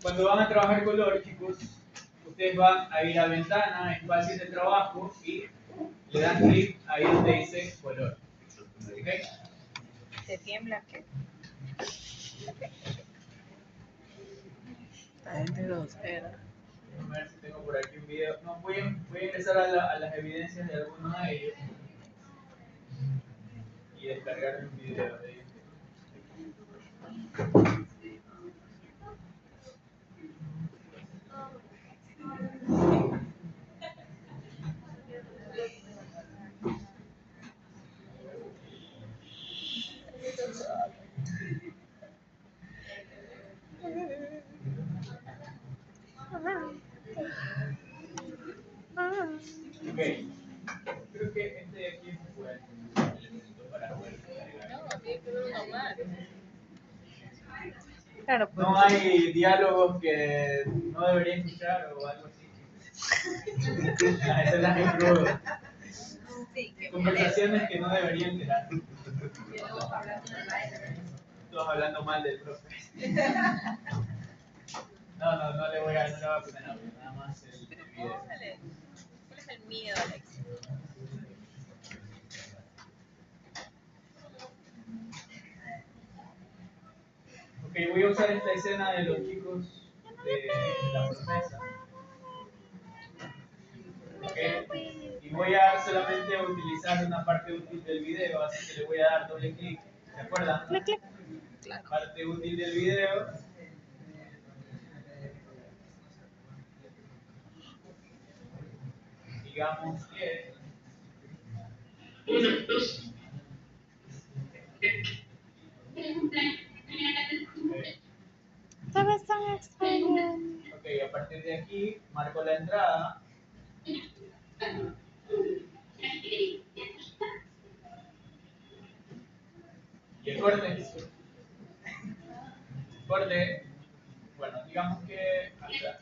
Cuando van a trabajar color, chicos, ustedes van a ir a ventana, espacios de trabajo y le dan clic ahí donde dice color. ¿Okay? ¿Te tiembla qué? La gente grosera. Vamos a ver si tengo por aquí un video. No, voy a ingresar a las evidencias de algunos de ellos y descargar un video de ellos. Ok, creo que este de aquí es un buen elemento para poder descargar. No, tiene que ver uno más. Claro, pues. No hay diálogos que no debería escuchar o algo así. Las escenas en crudo. Sí, que Conversaciones que no deberían enterar. y luego hablando de la Todos hablando mal del profe. No le voy a poner audio, nada más el video. Póngale. ¿Cuál es el miedo, Alex? Ok, voy a usar esta escena de los chicos de la promesa. Okay. Y voy a solamente utilizar una parte útil del video, así que le voy a dar doble clic. ¿Se acuerdan? Clic, clic. Claro. Parte útil del video. Digamos que Te ves tan extraño. ok, a partir de aquí marco la entrada. Y el corte. Corte. Bueno, digamos que acá.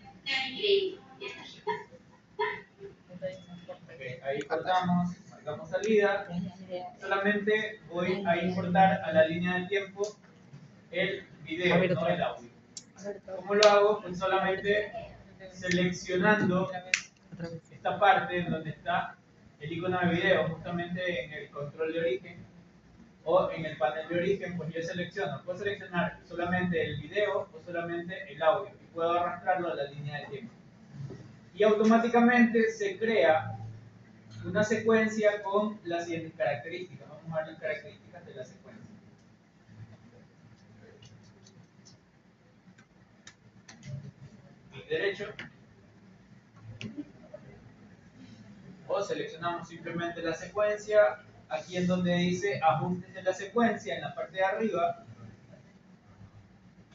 Okay, ahí cortamos, marcamos salida. Solamente voy a importar a la línea de tiempo el video, no el audio. ¿Cómo lo hago? Pues solamente seleccionando esta parte en donde está el icono de video, justamente en el control de origen o en el panel de origen, pues yo selecciono. Puedo seleccionar solamente el video o solamente el audio y puedo arrastrarlo a la línea de tiempo. Y automáticamente se crea una secuencia con las siguientes características. Vamos a ver las características de la secuencia. Clic derecho. O seleccionamos simplemente la secuencia. Aquí en donde dice ajustes de la secuencia, en la parte de arriba.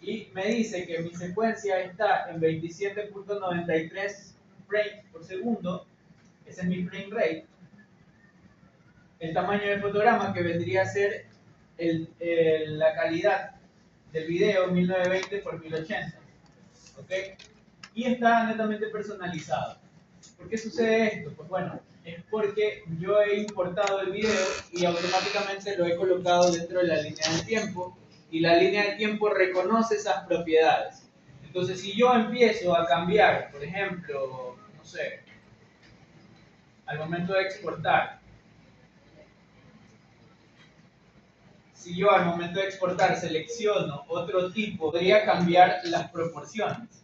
Y me dice que mi secuencia está en 27.93 frames por segundo. Ese es mi frame rate. El tamaño del fotograma, que vendría a ser la calidad del video 1920 x 1080. ¿Ok? Y está netamente personalizado. ¿Por qué sucede esto? Pues bueno, es porque yo he importado el video y automáticamente lo he colocado dentro de la línea del tiempo y la línea del tiempo reconoce esas propiedades. Entonces, si yo empiezo a cambiar, por ejemplo, no sé, al momento de exportar, si yo al momento de exportar selecciono otro tipo, podría cambiar las proporciones.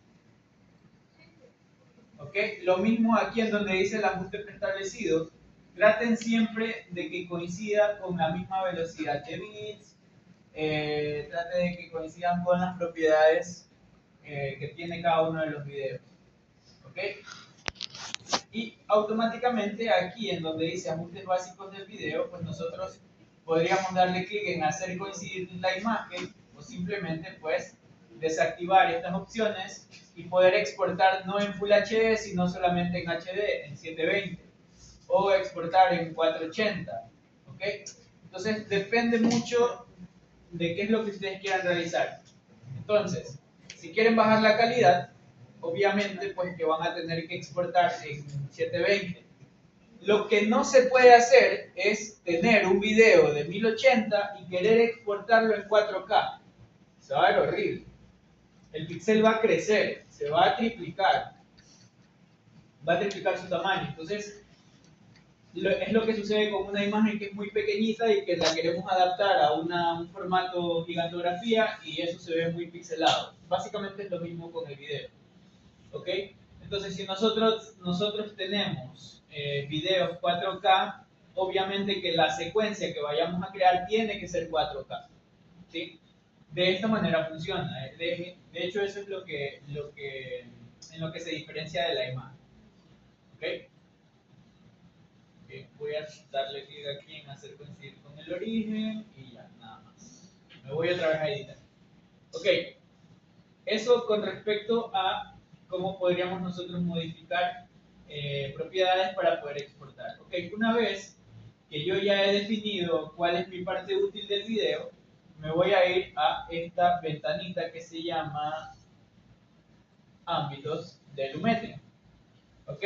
¿Ok? Lo mismo aquí en donde dice el ajuste preestablecido. Traten siempre de que coincida con la misma velocidad de bits. Traten de que coincidan con las propiedades que tiene cada uno de los videos. ¿Ok? Y automáticamente aquí en donde dice ajustes básicos del video, pues nosotros podríamos darle clic en hacer coincidir la imagen o simplemente pues desactivar estas opciones y poder exportar no en Full HD sino solamente en HD, en 720 o exportar en 480. ¿Ok? Entonces depende mucho de qué es lo que ustedes quieran realizar. Entonces, si quieren bajar la calidad, obviamente pues que van a tener que exportar en 720. Lo que no se puede hacer es tener un video de 1080 y querer exportarlo en 4K. Se va a ver horrible. el píxel va a crecer, se va a triplicar su tamaño. Entonces, es lo que sucede con una imagen que es muy pequeñita y que la queremos adaptar a un formato gigantografía y eso se ve muy pixelado. Básicamente es lo mismo con el video. ¿Ok? Entonces, si nosotros tenemos videos 4K, obviamente que la secuencia que vayamos a crear tiene que ser 4K. ¿Sí? De esta manera funciona. De hecho, eso es en lo que se diferencia de la imagen. ¿Ok? Voy a darle clic aquí en hacer coincidir con el origen y ya, nada más. Me voy otra vez a editar. Ok, eso con respecto a cómo podríamos nosotros modificar propiedades para poder exportar. Ok, una vez que yo ya he definido cuál es mi parte útil del video, me voy a ir a esta ventanita que se llama ámbitos de Lumetri. Ok,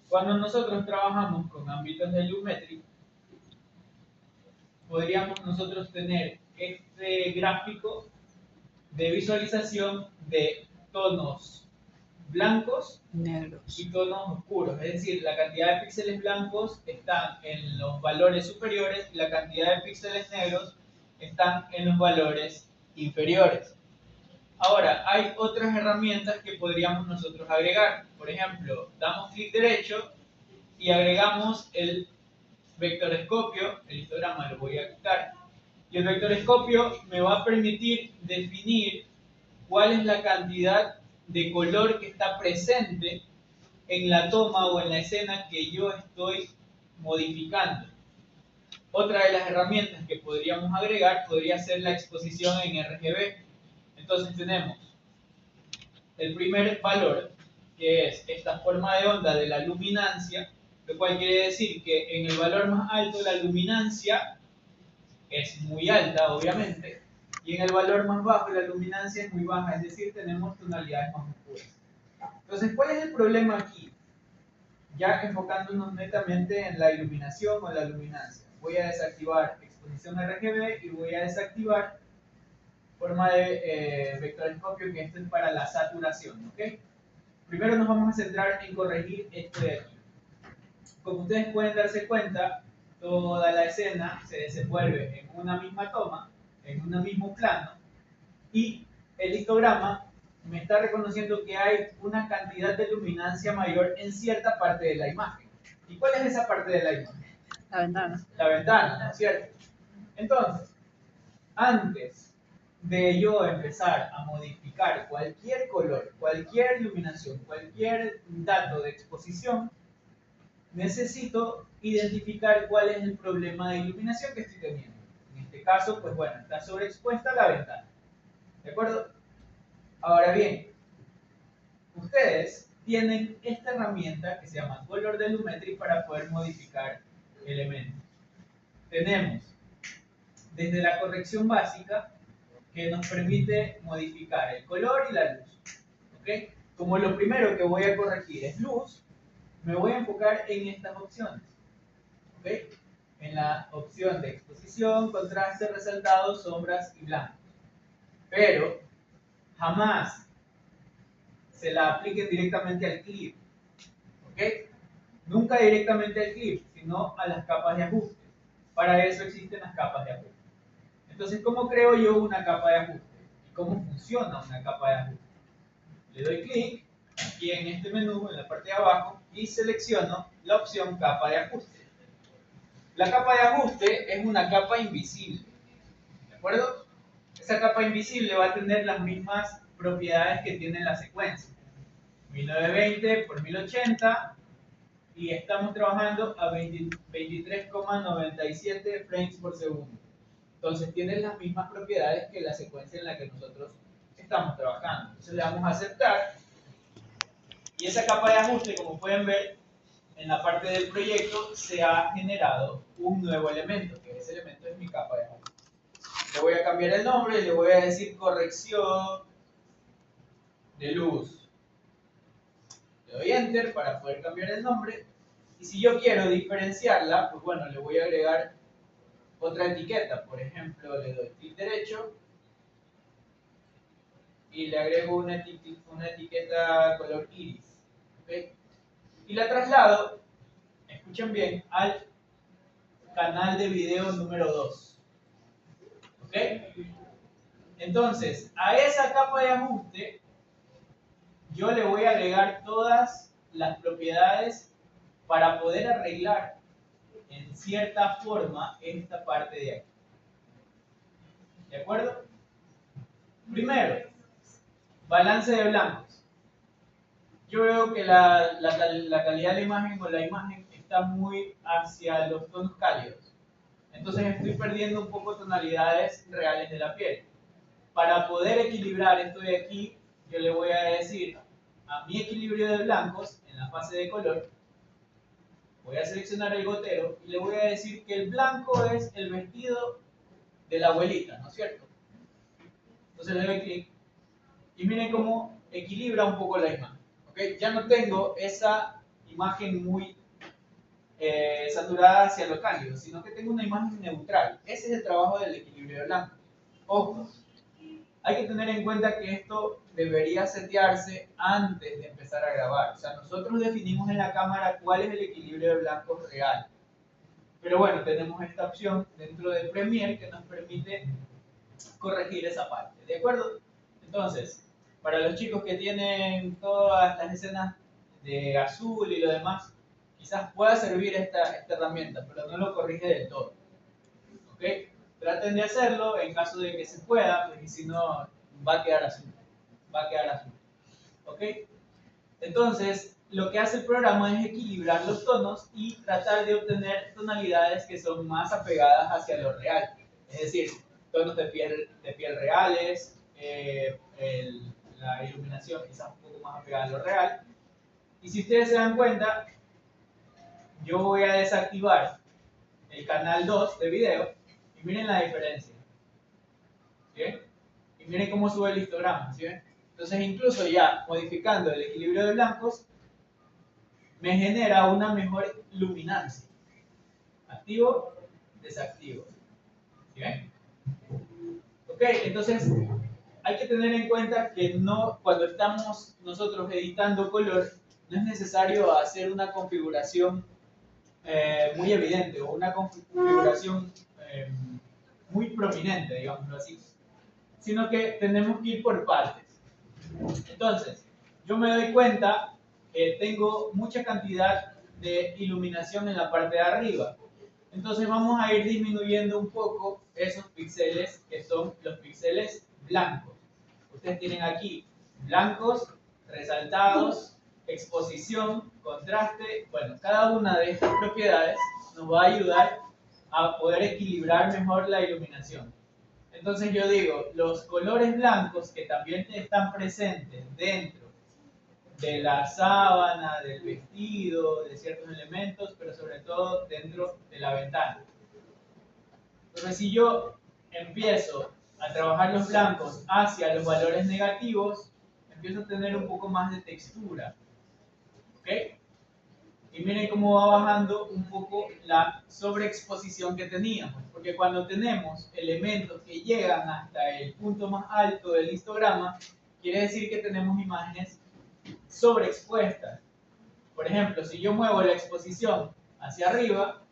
cuando nosotros trabajamos con ámbitos de Lumetri, podríamos nosotros tener este gráfico de visualización de tonos blancos Negros. y tonos oscuros. Es decir, la cantidad de píxeles blancos están en los valores superiores y la cantidad de píxeles negros están en los valores inferiores. Ahora, hay otras herramientas que podríamos nosotros agregar. Por ejemplo, damos clic derecho y agregamos el vectorescopio. El histograma lo voy a quitar. Y el vectorescopio me va a permitir definir cuál es la cantidad de color que está presente en la toma o en la escena que yo estoy modificando. Otra de las herramientas que podríamos agregar podría ser la exposición en RGB. Entonces tenemos el primer valor, que es esta forma de onda de la luminancia, lo cual quiere decir que en el valor más alto la luminancia es muy alta, obviamente, y en el valor más bajo la luminancia es muy baja, es decir, tenemos tonalidades más oscuras. Entonces, ¿cuál es el problema aquí? Ya enfocándonos netamente en la iluminación o la luminancia. Voy a desactivar exposición RGB y voy a desactivar forma de vectorescopio, que esto es para la saturación, ¿ok? Primero nos vamos a centrar en corregir esto de aquí. Como ustedes pueden darse cuenta, toda la escena se desenvuelve en una misma toma, en un mismo plano, y el histograma me está reconociendo que hay una cantidad de luminancia mayor en cierta parte de la imagen. ¿Y cuál es esa parte de la imagen? La ventana. La ventana, ¿no es cierto? Entonces, antes de yo empezar a modificar cualquier color, cualquier iluminación, cualquier dato de exposición, necesito identificar cuál es el problema de iluminación que estoy teniendo. En este caso, pues bueno, está sobreexpuesta la ventana. ¿De acuerdo? Ahora bien, ustedes tienen esta herramienta que se llama Color de Lumetri para poder modificar elementos. Tenemos desde la corrección básica, que nos permite modificar el color y la luz. ¿Ok? Como lo primero que voy a corregir es luz, me voy a enfocar en estas opciones. ¿Ok? En la opción de exposición, contraste, resaltado, sombras y blancos. Pero jamás se la apliquen directamente al clip. ¿Ok? Nunca directamente al clip, sino a las capas de ajuste. Para eso existen las capas de ajuste. Entonces, ¿cómo creo yo una capa de ajuste? ¿Y cómo funciona una capa de ajuste? Le doy clic aquí en este menú, en la parte de abajo, y selecciono la opción capa de ajuste. La capa de ajuste es una capa invisible, ¿de acuerdo? Esa capa invisible va a tener las mismas propiedades que tiene la secuencia. 1920 por 1080 y estamos trabajando a 23,97 frames por segundo. Entonces tiene las mismas propiedades que la secuencia en la que nosotros estamos trabajando. Entonces le vamos a aceptar. Y esa capa de ajuste, como pueden ver, en la parte del proyecto se ha generado un nuevo elemento, que ese elemento es mi capa de ajuste. Le voy a cambiar el nombre y le voy a decir corrección de luz. Le doy Enter para poder cambiar el nombre. Y si yo quiero diferenciarla, pues bueno, le voy a agregar otra etiqueta. Por ejemplo, le doy clic derecho y le agrego una etiqueta color iris. ¿Ok? Y la traslado, escuchen bien, al canal de video número 2. ¿Ok? Entonces, a esa capa de ajuste, yo le voy a agregar todas las propiedades para poder arreglar en cierta forma esta parte de aquí. ¿De acuerdo? Primero, balance de blancos. Yo veo que la calidad de la imagen o la imagen está muy hacia los tonos cálidos. Entonces estoy perdiendo un poco tonalidades reales de la piel. Para poder equilibrar esto de aquí, yo le voy a decir a mi equilibrio de blancos en la fase de color, voy a seleccionar el gotero y le voy a decir que el blanco es el vestido de la abuelita, ¿no es cierto? Entonces le doy clic y miren cómo equilibra un poco la imagen. ¿Okay? Ya no tengo esa imagen muy saturada hacia lo cálido, sino que tengo una imagen neutral. Ese es el trabajo del equilibrio de blancos. Ojo, hay que tener en cuenta que esto debería setearse antes de empezar a grabar. O sea, nosotros definimos en la cámara cuál es el equilibrio de blancos real. Pero bueno, tenemos esta opción dentro de Premiere que nos permite corregir esa parte. ¿De acuerdo? Entonces, para los chicos que tienen todas las escenas de azul y lo demás, quizás pueda servir esta herramienta, pero no lo corrige del todo. ¿Ok? Traten de hacerlo en caso de que se pueda, porque si no va a quedar azul. Va a quedar azul. ¿Ok? Entonces, lo que hace el programa es equilibrar los tonos y tratar de obtener tonalidades que son más apegadas hacia lo real. Es decir, tonos de piel reales, la iluminación quizás un poco más apegada a lo real. Y si ustedes se dan cuenta, yo voy a desactivar el canal 2 de video y miren la diferencia. ¿Sí? Y miren cómo sube el histograma. ¿Sí? Entonces, incluso ya modificando el equilibrio de blancos, me genera una mejor luminancia. Activo, desactivo. ¿Sí ven? Ok, entonces hay que tener en cuenta que no, cuando estamos nosotros editando color, no es necesario hacer una configuración muy evidente o una configuración muy prominente, digámoslo así, sino que tenemos que ir por partes. Entonces, yo me doy cuenta que tengo mucha cantidad de iluminación en la parte de arriba. Entonces vamos a ir disminuyendo un poco esos píxeles que son los píxeles blancos. Ustedes tienen aquí blancos, resaltados, exposición, contraste. Bueno, cada una de estas propiedades nos va a ayudar a poder equilibrar mejor la iluminación. Entonces yo digo, los colores blancos que también están presentes dentro de la sábana, del vestido, de ciertos elementos, pero sobre todo dentro de la ventana. Entonces si yo empiezo a trabajar los blancos hacia los valores negativos, empiezo a tener un poco más de textura. ¿Ok? Y miren cómo va bajando un poco la sobreexposición que teníamos. Porque cuando tenemos elementos que llegan hasta el punto más alto del histograma, quiere decir que tenemos imágenes sobreexpuestas. Por ejemplo, si yo muevo la exposición hacia arriba,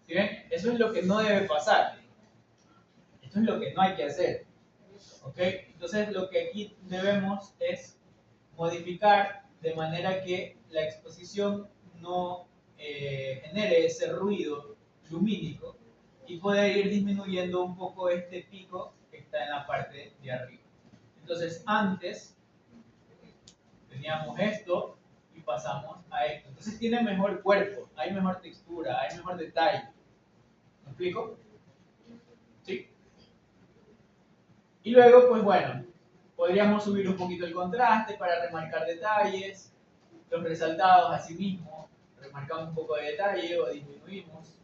¿sí ven? Eso es lo que no debe pasar. Esto es lo que no hay que hacer. ¿Ok? Entonces lo que aquí debemos es modificar de manera que la exposición no genere ese ruido lumínico y poder ir disminuyendo un poco este pico que está en la parte de arriba. Entonces antes teníamos esto y pasamos a esto. Entonces tiene mejor cuerpo, hay mejor textura, hay mejor detalle. ¿Me explico? ¿Sí? Y luego, pues bueno, podríamos subir un poquito el contraste para remarcar detalles, los resaltados asimismo, remarcamos un poco de detalle o disminuimos.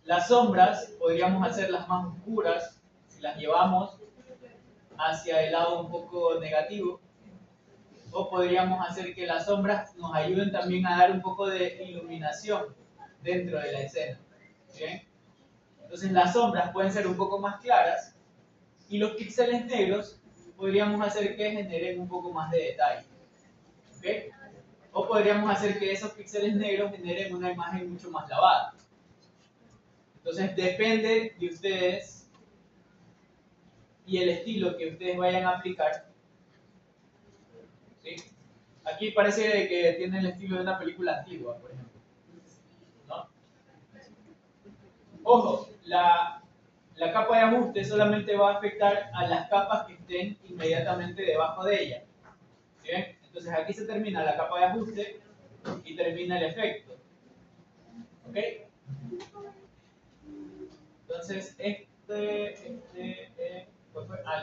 Las sombras podríamos hacerlas más oscuras si las llevamos hacia el lado un poco negativo, o podríamos hacer que las sombras nos ayuden también a dar un poco de iluminación dentro de la escena. ¿Bien? Entonces las sombras pueden ser un poco más claras y los píxeles negros podríamos hacer que generen un poco más de detalle. ¿Ok? O podríamos hacer que esos píxeles negros generen una imagen mucho más lavada. Entonces depende de ustedes y el estilo que ustedes vayan a aplicar. ¿Sí? Aquí parece que tiene el estilo de una película antigua, por ejemplo. ¿No? Ojo, la capa de ajuste solamente va a afectar a las capas que estén inmediatamente debajo de ella. ¿Sí ven? Entonces aquí se termina la capa de ajuste y termina el efecto. ¿Ok? Entonces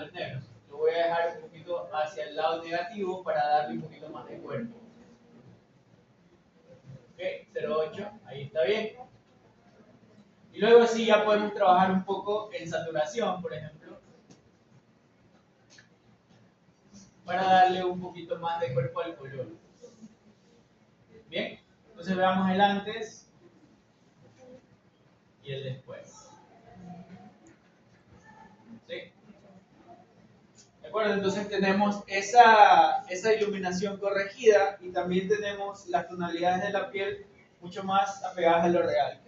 los negros. Lo voy a dejar un poquito hacia el lado negativo para darle un poquito más de cuerpo. Ok, 0.8, ahí está bien. Y luego sí ya podemos trabajar un poco en saturación, por ejemplo, para darle un poquito más de cuerpo al color. Bien, entonces veamos el antes y el después. ¿Sí? ¿De acuerdo? Entonces tenemos esa iluminación corregida y también tenemos las tonalidades de la piel mucho más apegadas a lo real.